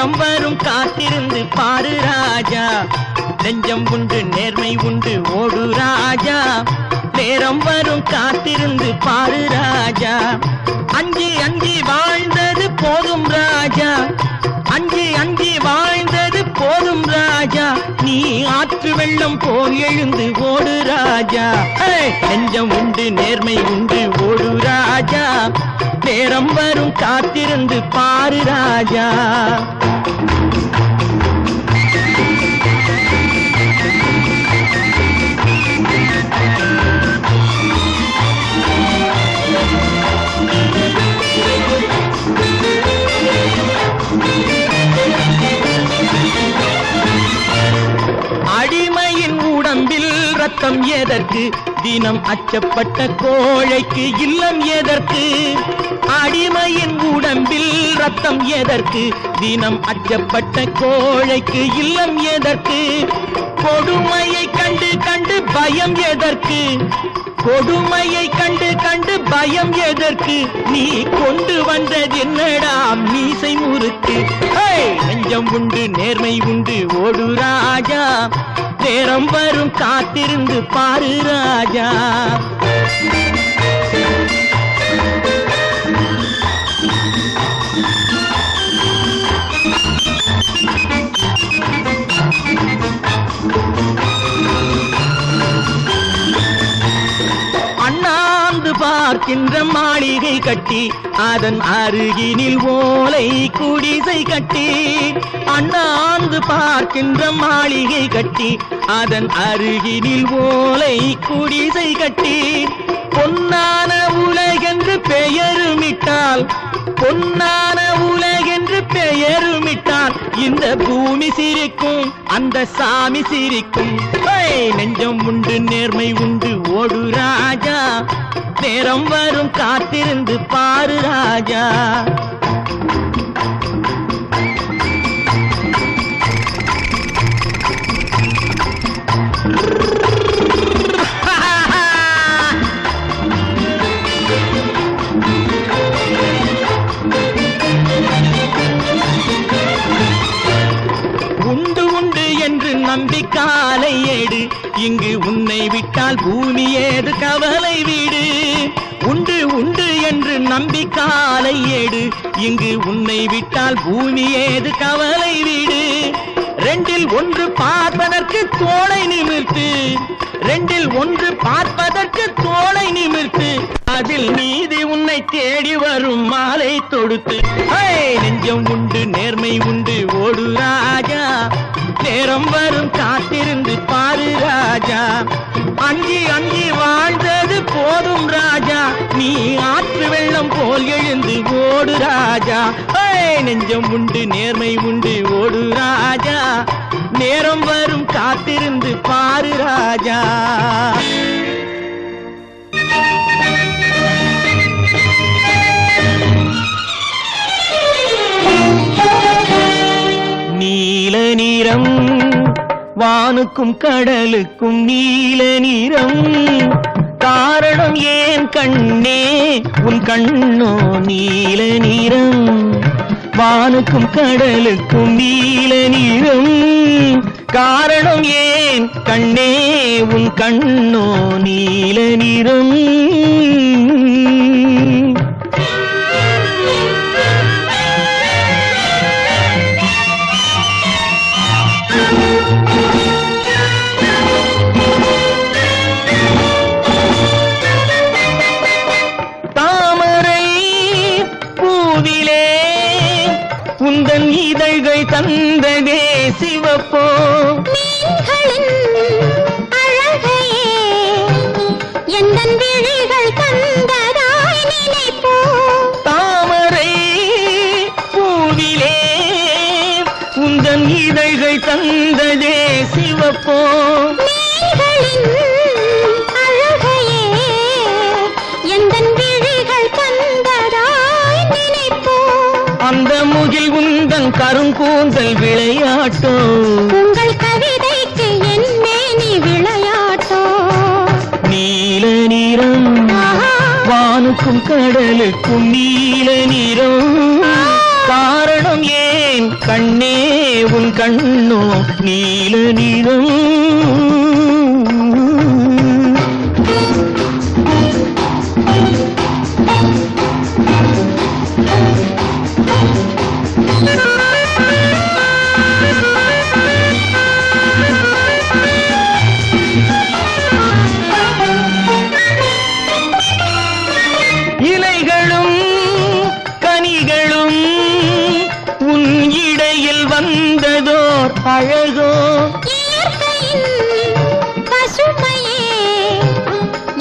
நேரம் வரும் காத்திருந்து பாரு ராஜா, நெஞ்சம் உண்டு நேர்மை உண்டு ஓடு ராஜா. நேரம் வரும் காத்திருந்து பாரு ராஜா, அஞ்சி அஞ்சி வாழ்ந்தது போதும் ராஜா, அஞ்சி அஞ்சி வாழ்ந்தது போதும் ராஜா. நீ ஆற்று வெள்ளம் போல் எழுந்து ஓடு ராஜா. நெஞ்சம் உண்டு நேர்மை உண்டு ஓடு ராஜா, நேரம் வரும் காத்திருந்து பாரு ராஜா. அடிமையின் உடம்பில் ரத்தம் எதற்கு, தினம் அச்சப்பட்ட கோழைக்கு இல்லம் எதற்கு. அடிமையின் உடம்பில் ரத்தம் எதற்கு, தினம் அச்சப்பட்ட கோழைக்கு இல்லம் எதற்கு. கொடுமையை கண்டு கண்டு பயம் எதற்கு, கொடுமையை கண்டு கண்டு பயம் எதற்கு. நீ கொண்டு வந்தது என்னடா மீசை முறுக்கு. நெஞ்சம் உண்டு நேர்மை உண்டு ஓடு ராஜா, நேரம் வரும் காத்திருந்து பாரு ராஜா. அண்ணாந்து பார்க்கின்ற மாளிகை கட்டி, அதன் அருகினில் ஓலை குடிசை கட்டி. அண்ணாந்து பார்க்கின்ற மாளிகை கட்டி, அதன் அருகினில் ஓலை குடிசை கட்டி. பொன்னான உலகென்று பெயருமிட்டால், பொன்னான உலகென்று பெயருமிட்டால், இந்த பூமி சிரிக்கும் அந்த சாமி சிரிக்கும். நெஞ்சம் உண்டு நேர்மை உண்டு ஓடு ராஜா, நேரம் வரும் காத்திருந்து பாரு ராஜா. உண்டு உண்டு என்று நம்பி காலை ஏடு, இங்கு உன்னை விட்டால் பூமி ஏது கவலை வீடு. உண்டு உண்டு என்று நம்பி காலை ஏடு, இங்கு உன்னை விட்டால் பூமி ஏது கவலை வீடு. ரெண்டில் ஒன்று பார்ப்பதற்கு தோளை நிமிர்த்து, ரெண்டில் ஒன்று பார்ப்பதற்கு தோளை நிமிர்த்து, அதில் நீதி உன்னை தேடி வரும் மாலை தொடுத்து. நெஞ்சம் உண்டு நேர்மை உண்டு ஓடு ராஜா, நேரம் வரும் காத்திருந்து பாரு ராஜா. அஞ்சி அஞ்சி வாழ்ந்தது போதும் ராஜா, நீ ஆற்று வெள்ளம் போல் எழுந்து ஓடு ராஜா. நெஞ்சம் உண்டு நேர்மை உண்டு ஓடு ராஜா, நேரம் வரும் காத்திருந்து பாரு ராஜா. நீல நிறம் வானுக்கும் கடலுக்கும் நீல நிறம், காரணம் ஏன் கண்ணே உன் கண்ணோ நீல நிறம். வானுக்கும் கடலுக்கும் நீல நிறம், காரணம் ஏன் கண்ணே உன் கண்ணோ நீல நிறம். உந்தன் இதழ்கள் தந்ததே சிவப்போ, அழகையே எந்தன் விழிகள் தந்ததாய் நினைப்போ. தாமரை பூவிலே உந்தன் இதழ்கள் தந்ததே சிவப்போ. அழகையே எந்தன் விழிகள் தந்ததாய் நினைப்போ. அந்த முகில் உந்தன் கருங்கூந்தல் விளையாட்டோ, உங்கள் கவிதைக்கு என் மேனி விளையாட்டோ. நீல நிறம் வானுக்கும் கடலுக்கும் நீல நிறம், காரணம் ஏன் கண்ணே உன் கண்ணோ நீல நீளம். இலைகளும் கனிகளும் உன் இடையில் வந்ததோர் அழகோ. இயற்கையின் பசுமையே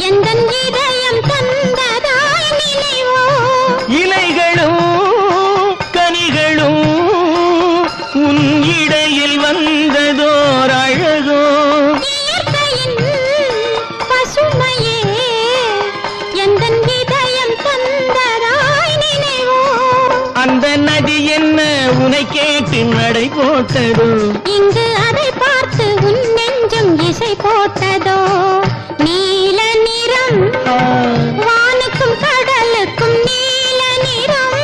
எந்தன் இதயம் தந்ததாய் நினைவோ. இலைகளும் கனிகளும் உன் இடையில் வந்ததோர் அழகோ. இயற்கையின் பசுமையே எந்தன் இதயம் தந்ததாய் நினைவோ. அந்த நதி என்ன உனை கேட்டு நடை போட்டதோ. இங்கு அதை பார்த்து உன் நெஞ்சம் இசை போட்டதோ. நீல நிறம் வானுக்கும் கடலுக்கும் நீல நிறம்.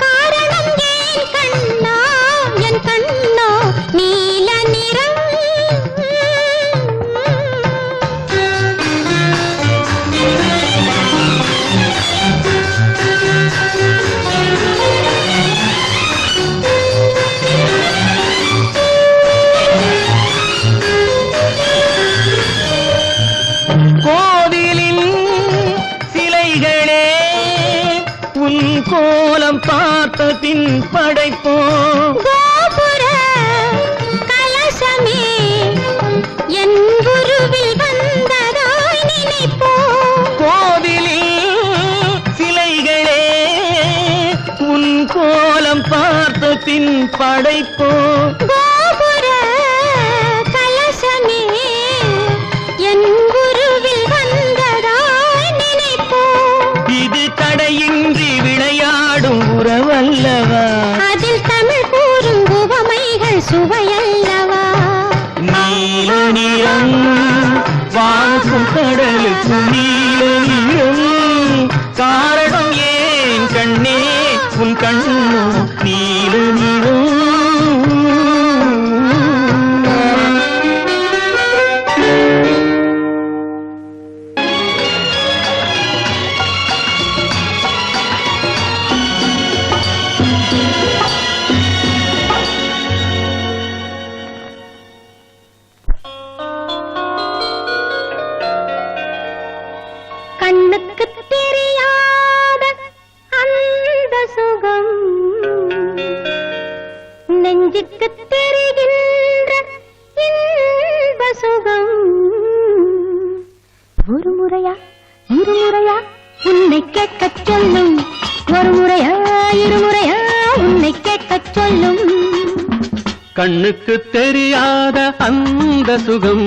காரணம் ஏன் கண்ணா என் கண்ணோ நீல நிறம். கோவிலின் சிலைகளே உன் கோலம் பார்த்த பின் படைப்போம். கோபுர கலசமே என் குருவில் வந்ததாய் நினைப்போ. கோவிலில் சிலைகளே உன் கோலம் பார்த்த பின் படைப்போம். கோபுர கலசமே என் குருவில் வந்ததாய் நினைப்போ. இது தடையின்றி விளையாடும் உறவல்லவா. அதில் தமிழ் கூறும் உவமைகள் சுவையல்லவா. நீல நிறம் வாக்கும் கடலுக்கு நீல நிறம். காரணம் ஏன் கண்ணே உன் கண்ணோ நீல நிறம். கண்ணுக்கு தெரியாத அந்த சுகம் நெஞ்சுக்கு தெரிகின்ற இன்ப சுகம். ஒரு முறையா இருமுறையா உன்னை கேட்கச் சொல்லும். ஒரு முறையா இருமுறையா உன்னை கேட்கச் சொல்லும். கண்ணுக்கு தெரியாத அந்த சுகம்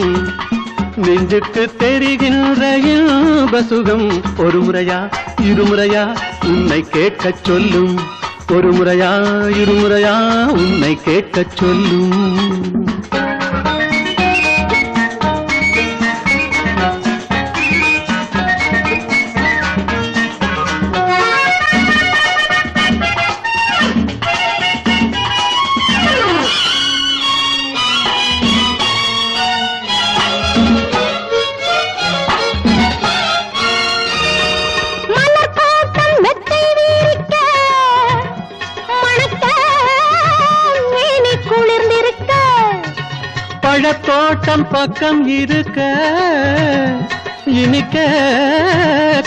நெஞ்சுக்கு தெரிகின்ற இன்ப சுகம். ஒரு முறையா இருமுறையா உன்னை கேட்கச் சொல்லும். ஒரு முறையா இருமுறையா உன்னை கேட்கச் சொல்லும். பழத்தோட்டம் பக்கம் இருக்க இனிக்க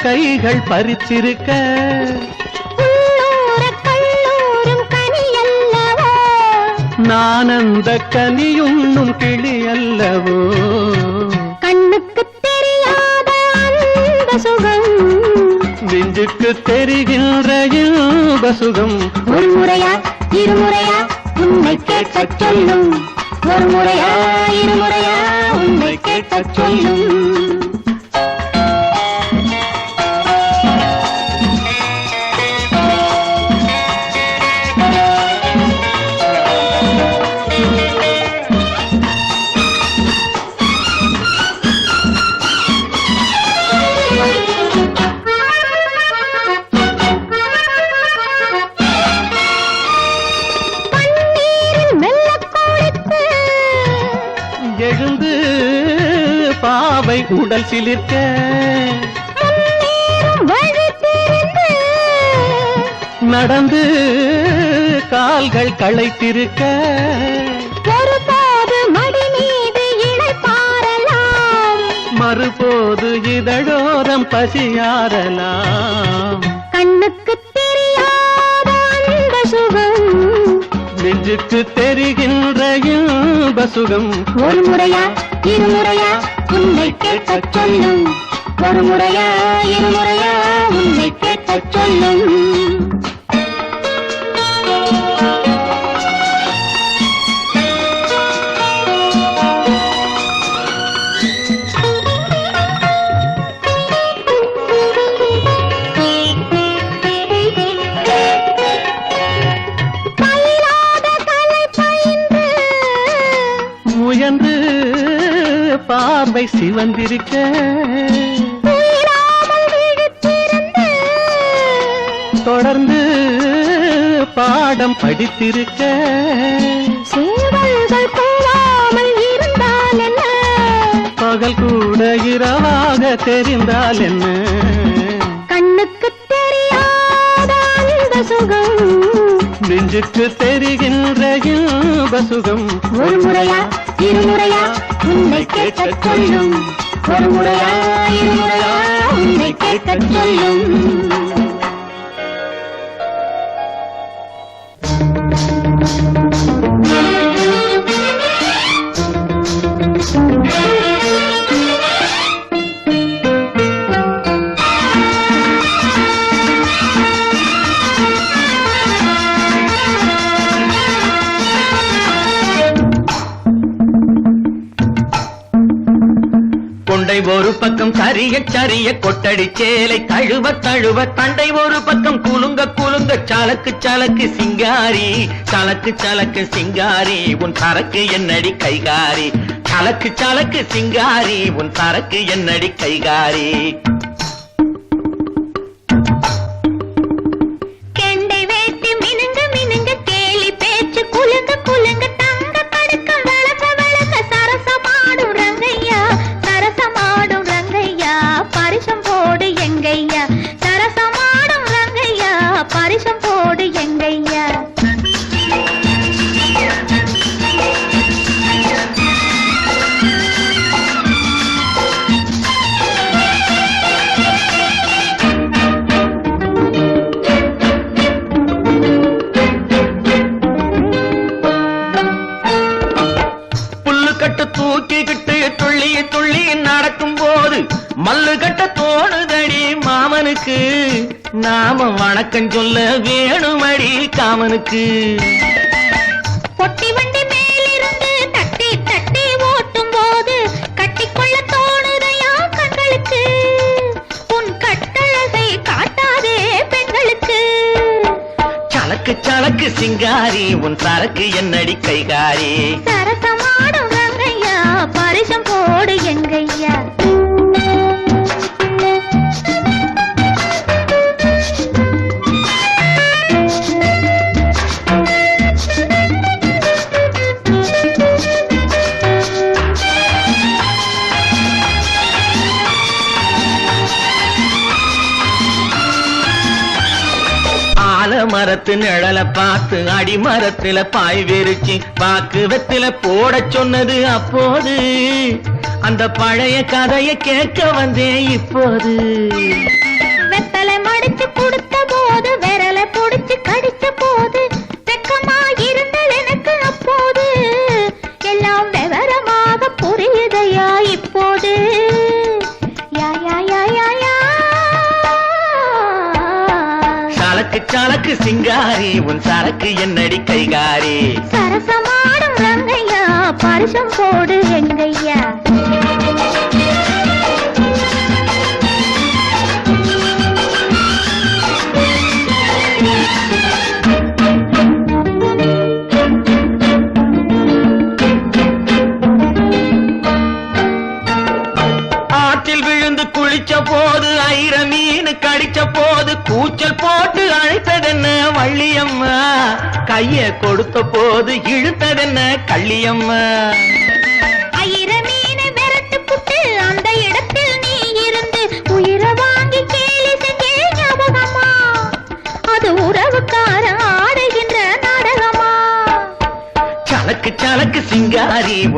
கைகள் பறிச்சிருக்க. நான் அந்த கனியுண்ணும் கிளி அல்லவோ. கண்ணுக்கு தெரியாத அந்த சுகம் நெஞ்சுக்கு தெரிகின்ற இன்ப சுகம். ஒரு முறையா இருமுறையா உன்னை கேட்கச் சொல்லும். ஒரு முறையா இருமுறையா உன்னை கேட்கச் சொல்லும். உடல் சிலிர்க்க முன்னேறும் வழி தெரிந்து நடந்து கால்கள் களைத்திருக்க ஒருபோது மடி மீது இளைப்பாறலாம் மறுபோது இதழோரம் பசியாரலாம் கண்ணுக்கு தெரியாத அந்த சுகம் நெஞ்சுக்கு தெரிகின்ற இன்ப சுகம் ஒரு முறையா இருமுறையா உன்னை கேட்கச் சொல்லும் ஒரு முறையா இருமுறையா உன்னை கேட்கச் சொல்லும் பயிலாத கலை பயின்று முயன்று பார்வை சிவந்திருக்க உயிராமல் விழித்திருந்து தொடர்ந்து பாடம் படித்திருக்க சேவல்கள் கூவாமல் இருந்தால் என்ன பகல் கூட இரவாக தெரிந்தால் என்ன கண்ணுக்கு தெரியாத அந்த சுகம் நெஞ்சுக்கு தெரிகின்ற இன்ப சுகம் ஒரு முறையா இருமுறையா உன்னை கேட்கச் சொல்லும் ஒரு முறையா இருமுறையா உன்னை கேட்கச் சொல்லும் கொண்டை ஒரு பக்கம் சரிய சரிய கொட்டடி சேலை தழுவ தழுவ தண்டை ஒரு பக்கம் குலுங்க குலுங்க சலக்கு சலக்கு சிங்காரி சலக்கு சலக்கு சிங்காரி உன் சரக்கு என்னடி கைகாரி சலக்கு சலக்கு சிங்காரி உன் சரக்கு என்னடி கைகாரி கெண்டை வேட்டி மினுங்க மினுங்க கேலி பேச்சு குலுங்க குலுங்க தங்க படுக்கம் வளக்க வளக்க சரசமாடும் ரங்கையா சரசமாடும் ரங்கையா பரிசம் போடு எங்கையா சரசமாடும் ரங்கையா பரிசம் போடு எங்கையா புல்லுக்கட்டு தூக்கிக்கிட்டு துள்ளி துள்ளி நடக்கும் போது மல்லு கட்ட தோணுதடி மாமனுக்கு நாம வணக்கம் சொல்ல வேணுமடி காமனுக்கு பொட்டி வண்டி மேலிருந்து தட்டி தட்டி ஓட்டும் போது கட்டிக்கொள்ள தோணுதையா கண்களுக்கு உன் கட்டழகை காட்டாதே பெண்களுக்கு சலக்கு சலக்கு சிங்காரி உன் சரக்கு என்னடி கைகாரி சரசமாடும் ரங்கையா பரிசம் போடு எங்கையா மரத்து நிழல பார்த்து அடிமரத்துல பாய் விரிச்சு பாக்குவத்துல போட சொன்னது அப்போது அந்த பழைய கதையை கேட்க வந்தேன் இப்போது வெத்தலை மடிச்சு கொடுத்த போது விரலை புடிச்சு கடிச்ச போது வெக்கமா இருந்தது எனக்கு அப்போது எல்லாம் விவரமாக புரியுதையா இப்போது யா யா யா யா யா சலக்கு சலக்கு சிங்காரி உன் சரக்கு என்னடி கைகாரி சரசமாடும் ரங்கையா பரிசம் போடு எங்கையா ஆற்றில் விழுந்து குளிச்ச போது ஐர மீன் கடிச்ச போது கூச்சல் போட்டு அழைத்ததென்ன வள்ளியம்மா கைய கொடுத்த போது இழுத்ததென்ன கள்ளியம்மா ஐர மீனை விரட்டு புட்டு அந்த இடத்துல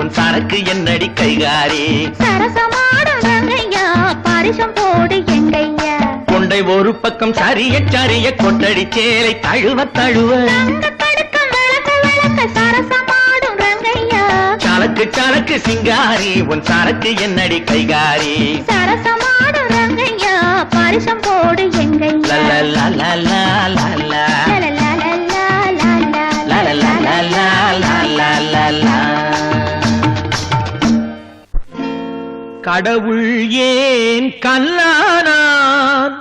உன் சரக்கு என்னடி கைகாரி சரசமாடும் ரங்கையா பாரிசம் போடு எங்கையா கொண்டை ஒரு பக்கம் சரிய சரிய கொட்டடி சேலை தழுவ தழுவ தடுக்கம் விளக்க விளக்க சரசமாடும் ரங்கையா சலக்கு சலக்கு சிங்காரி உன் சரக்கு என்னடி கைகாரி சரசமாடும் ரங்கையா பாரிசம் போடு எங்கையா கடவுள் ஏன் கல்லானான்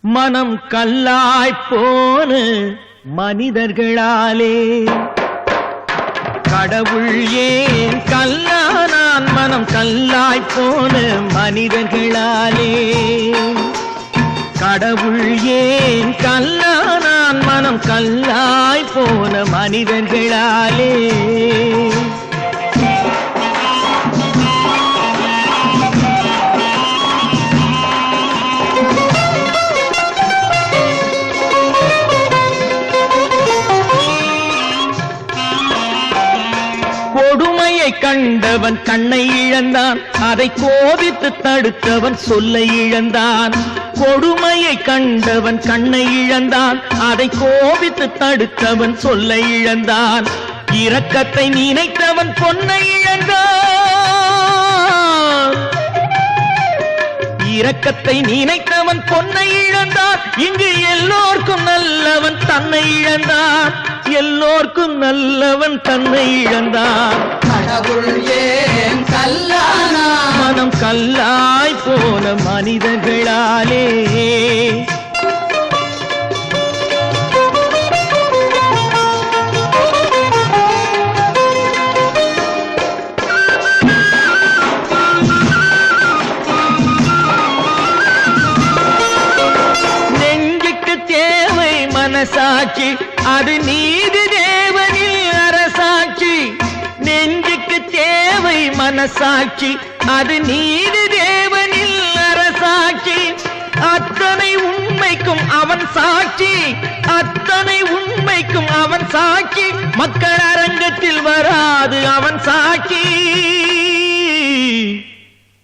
மனம் கல்லாய் போன மனிதர்களாலே கடவுள் ஏன் கல்லானான் மனம் கல்லாய் போன மனிதர்களாலே கடவுள் ஏன் கல்லானான் மனம் கல்லாய் போன மனிதர்களாலே கொடுமையை கண்டவன் கண்ணை இழந்தான் அதை கோபித்து தடுத்தவன் சொல்லை இழந்தான் கொடுமையை கண்டவன் கண்ணை இழந்தான் அதை கோபித்து தடுத்தவன் சொல்லை இழந்தான் இரக்கத்தை நினைத்தவன் பொன்னை இழந்தான் இரக்கத்தை நினைத்தவன் பொன்னை இழந்தான் இங்கு எல்லோர்க்கும் நல்லவன் தன்னை இழந்தான் எல்லோர்க்கும் நல்லவன் தன்னை இழந்தான் கடவுள் ஏன் கல்லானா மனம் கல்லாய் போன மனிதர்களாலே நெஞ்சுக்கு தேவை மனசாட்சி அது நீதி தேவனில் அரசாட்சி நெஞ்சுக்கு தேவை மனசாட்சி அது நீதி தேவனில் அரசாட்சி அத்தனை உண்மைக்கும் அவன் சாட்சி அத்தனை உண்மைக்கும் அவன் சாட்சி மக்கள் அரங்கத்தில் வராது அவன் சாட்சி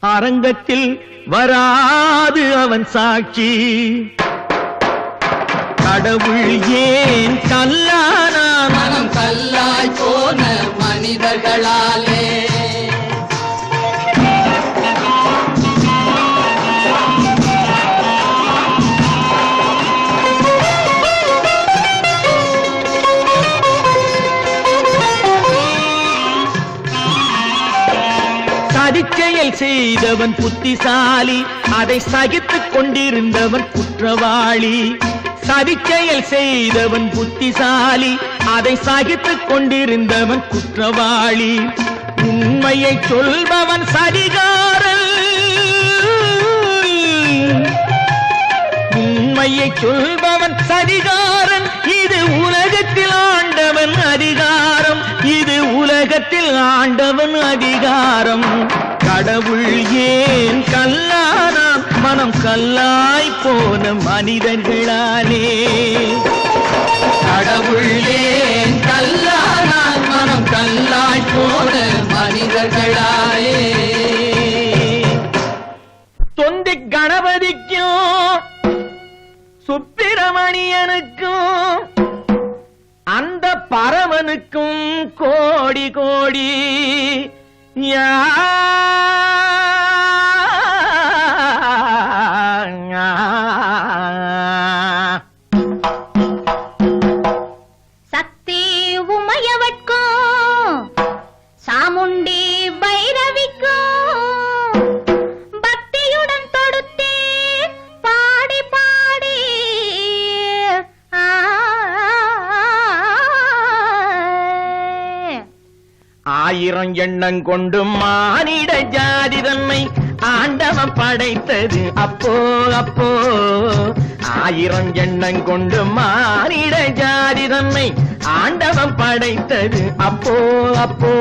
அரங்கத்தில் வராது அவன் சாட்சி கடவுள் ஏன் கல்லானான் மனம் கல்லாய் போன மனிதர்களாலே சதிச்செயல் செய்தவன் புத்திசாலி அதை சகித்துக் கொண்டிருந்தவன் குற்றவாளி சதிச்செயல் செய்தவன் புத்திசாலி அதை சகித்துக் கொண்டிருந்தவன் குற்றவாளி உண்மையை சொல்பவன் சதிகாரன் உண்மையை சொல்பவன் சதிகாரன் இது உலகத்தில் ஆண்டவன் அதிகாரம் இது உலகத்தில் ஆண்டவன் அதிகாரம் கடவுள் ஏன் கல்லானான் மனம் கல்லாய் போன மனிதர்களாலே கடவுள் ஏன் கல்லானா மனம் கல்லாய் போன மனிதர்களாலே தொந்தி கணபதிக்கும் சுப்பிரமணியனுக்கும் அந்த பரமனுக்கும் கோடி கோடி சக்தி உமையவட்கும் சாமுண்டி பைரவிக்கும் பக்தியுடன் தொடுத்தே பாடி பாடி ஆயிரம் எண்ணம் கொண்டு மானிட ஜாதி தன்னை ஆண்டவன் படைத்தது அப்போ அப்போ ஆயிரம் எண்ணம் கொண்டு மானிட ஜாதி தன்னை ஆண்டவன் படைத்தது அப்போ அப்போ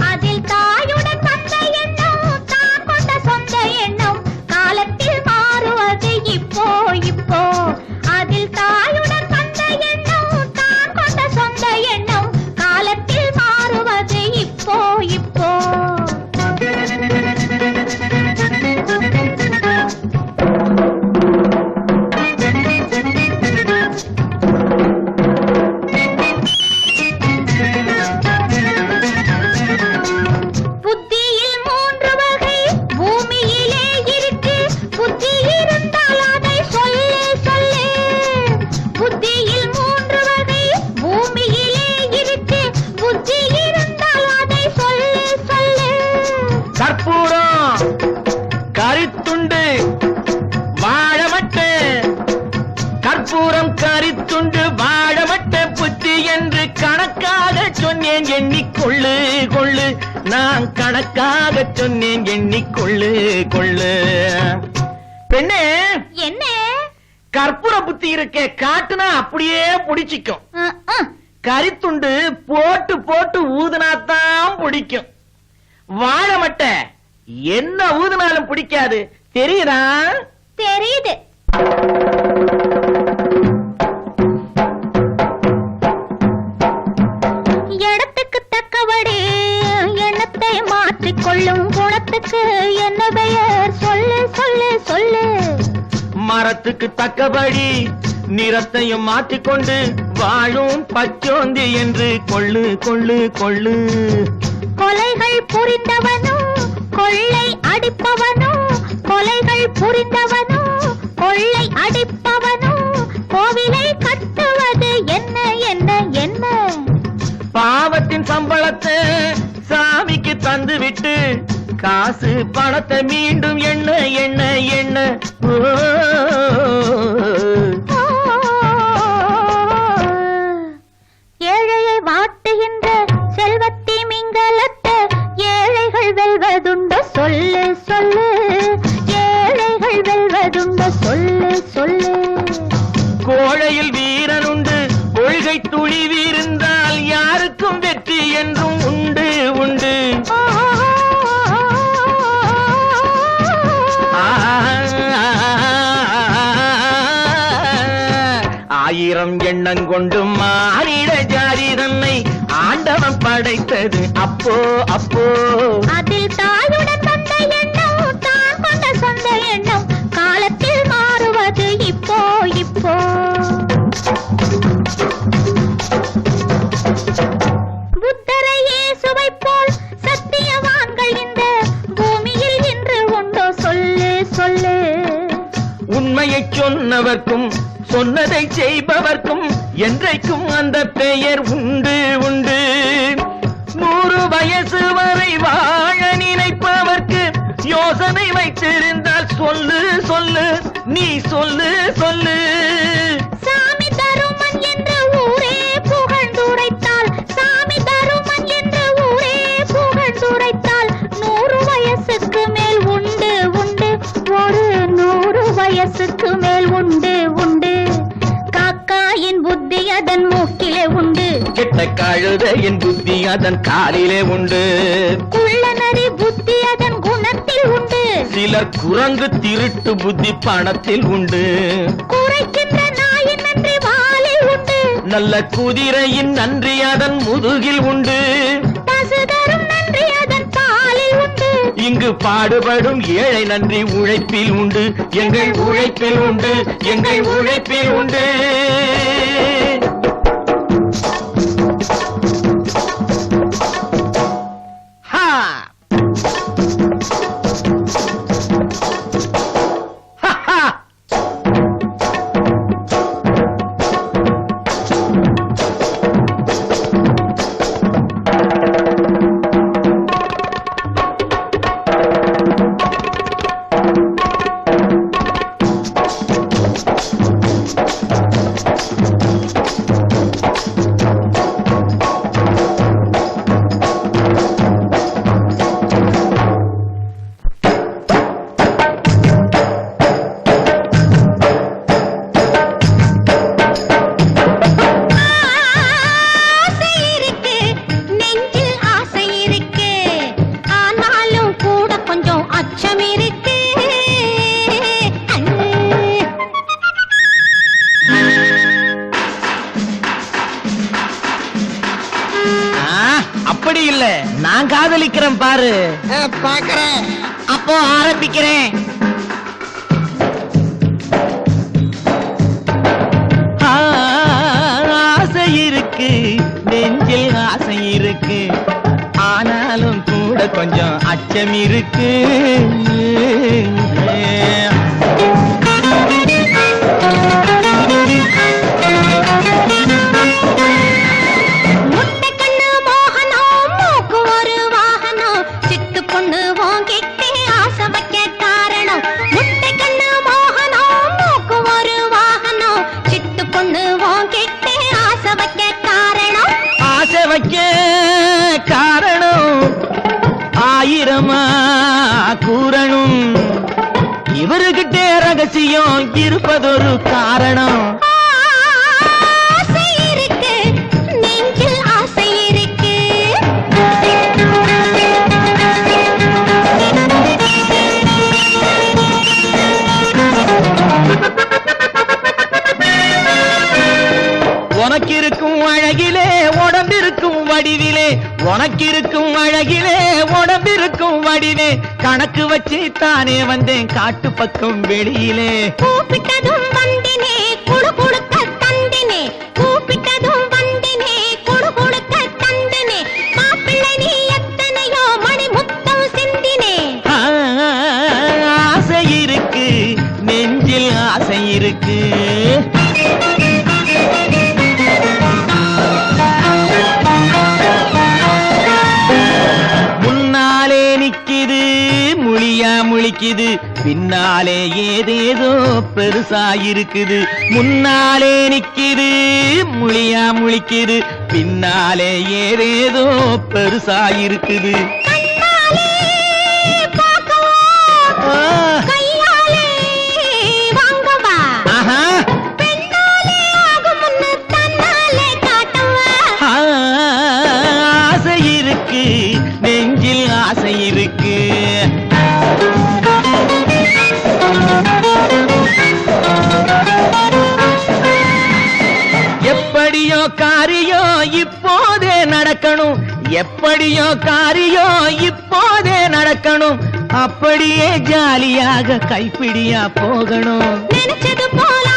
அதில் தாயுடன் வந்த எண்ணம் தான் கொண்ட சொந்த எண்ணம் காலத்தில் மாறுவது இப்போ இப்போ அதில் தாயுடன் வந்த எண்ணம் தான் கொண்ட சொந்த எண்ணம் காலத்தில் மாறுவது இப்போ இப்போ சொன்னேன் எண்ணிக்கொள்ளு கொள்ளு, நான் கணக்காக சொன்னேன் எண்ணிக்கொள்ளு கொள்ளு. பெண்ணே, என்ன கற்பூர புத்தி இருக்கே, காட்டுனா அப்படியே புடிச்சிக்கும். கரித்துண்டு போட்டு போட்டு ஊதுனாத்தான் பிடிக்கும். வாழை மட்டை என்ன ஊதுனாலும் பிடிக்காது, தெரியுதா? தெரியுது. இடத்துக்கு தக்கபடி எண்ணத்தை மாற்றிக்கொள்ளும் குணத்துக்கு என்ன பெயர் சொல்லு சொல்லு சொல்லு. மரத்துக்கு தக்கபடி நிறத்தையும் மாற்றிக்கொண்டு வாழும் பச்சோந்தி என்று கொள்ளு கொள்ளு கொள்ளு. கொலைகள் புரிந்தவனும் கொள்ளை அடிப்பவனும், கொலைகள் புரிந்தவனும் கொள்ளை அடிப்பவனும் கோவிலை கட்டுவது என்ன என்ன என்ன. பாவத்தின் சம்பளத்தை சாமிக்கு தந்து விட்டு காசு பணத்தை மீண்டும் எண்ண எண்ண எண்ண. ஏழையை வாட்டுகின்ற செல்வத்தி மிங்கலத்தை ஏழைகள் வெல்வதுண்டோ சொல்லு சொல்லு. ஏழைகள் வெல்வதுண்டோ சொல்லு சொல்லு. கோழையில் வீரனுண்டு, கொள்கை துணிவிருந்தால் யாருக்கும் வெற்றி என்றும் உண்டு உண்டு. ஆயிரம் எண்ணம் கொண்டு மானிட ஜாதி தன்னை ஆண்டவன் படைத்தது அப்போ அப்போ. அதில் தாயுடன் வந்த எண்ணம் தான் கொண்ட சொந்த எண்ணம் காலத்தில் மாறுவது இப்போ இப்போ. புத்தரையே சுவை போல் சத்தியவான்கள் இந்த பூமியில் இன்று உண்டோ சொல்லு சொல்லு. உண்மையை சொன்னவர்க்கும் சொன்னதை செய்பவர்க்கும் என்றைக்கும் அந்த பெயர் உண்டு உண்டு. 100 வயசு வரை வாழ நினைப்பவர்க்கு யோசனை வைத்திருந்தால் சொல்லு சொல்லு, நீ சொல்லு சொல்லு. சாமி தருமன் என்று ஊரே புகழ்ந்துரைத்தால், சாமி தருமன் என்று ஊரே புகழ்ந்துரைத்தால் 100 வயசுக்கு மேல் உண்டு உண்டு, ஒரு 100 வயசுக்கு மேல் உண்டு உண்டு. காக்காயின் புத்தி அதன் மூக்கிலே உண்டு, கெட்ட கழுதையின் புத்தி அதன் காலிலே உண்டு. குள்ள நரி புத்தி அதன் குணத்தில் உண்டு, சிலர் குரங்கு திருட்டு புத்தி பணத்தில் உண்டு. குறைக்கின்ற நாயின் நன்றி வாலில் உண்டு, நல்ல குதிரையின் நன்றி அதன் முதுகில் உண்டு. பசு தரும் நன்றி அதன் பாலில் உண்டு. இங்கு பாடுபடும் ஏழை நன்றி உழைப்பில் உண்டு, எங்கள் உழைப்பில் உண்டு, எங்கள் உழைப்பில் உண்டு. ஹா ஹா ஹா. ஆசை இருக்கு, நெஞ்சில் ஆசை இருக்கு, ஆனாலும் கூட கொஞ்சம் அச்சம் இருக்கு. அப்படி இல்ல, நான் காதலிக்கிறேன் பாரு. பாக்குறேன். அப்போ ஆரம்பிக்கிறேன். ஆசை இருக்கு, நெஞ்சில் ஆசை இருக்கு, ஆனாலும் கூட கொஞ்சம் அச்சம் இருக்கு. முட்டை கண்ணு மோகனம், மூக்கு ஒரு வாகனம், சிட்டு பொண்ணு வாங்கிட்டு ஆசை வைக்க காரணம். முட்டை கண்ணு மோகனம், மூக்கு ஒரு வாகனம், சிட்டு பொண்ணு வாங்கிட்டு ஆசை வைக்க காரணம். ஆசை வைக்க ரகசியம் இருப்பதொரு காரணம். ஆசை இருக்கு, நெஞ்சில் ஆசை இருக்கு. உனக்கிருக்கும் அழகிலே உடம்பிருக்கும் வடிவிலே, உனக்கிருக்கும் அழகிலே உடம்பிருக்கும் வடிவே, கணக்கு வச்சு தானே வந்தேன் காட்டு பக்கம் வெளியிலே. கூப்பிட்டதும் வந்தினே குடு குடுக்க தந்தினே, கூப்பிட்டதும் வந்தினே குடு குடுக்க தந்தினே. மாப்பிள்ளை நீ எத்தனையோ மணி முத்தம் சிந்தினே. ஆசை இருக்கு, நெஞ்சில் ஆசை இருக்கு. முன்னாலே நிக்கிது முழியா முழிக்குது, பின்னாலே ஏதேதோ பெருசாயிருக்குது. முன்னாலே நிக்கிது முழியா முழிக்குது, பின்னாலே ஏதேதோ பெருசாயிருக்குது. கண்ணாலே பார்க்கவா, கையாலே வாங்கவா, ஆஹா, பெண்ணாலே ஆகும்னு தன்னாலே காட்டவா. ஆசை இருக்கு, நெஞ்சில் ஆசை இருக்கு. எப்படியோ காரியோ இப்போதே நடக்கணும், எப்படியோ காரியோ இப்போதே நடக்கணும். அப்படியே ஜாலியாக கைப்பிடியா போகணும். நினைச்சது போல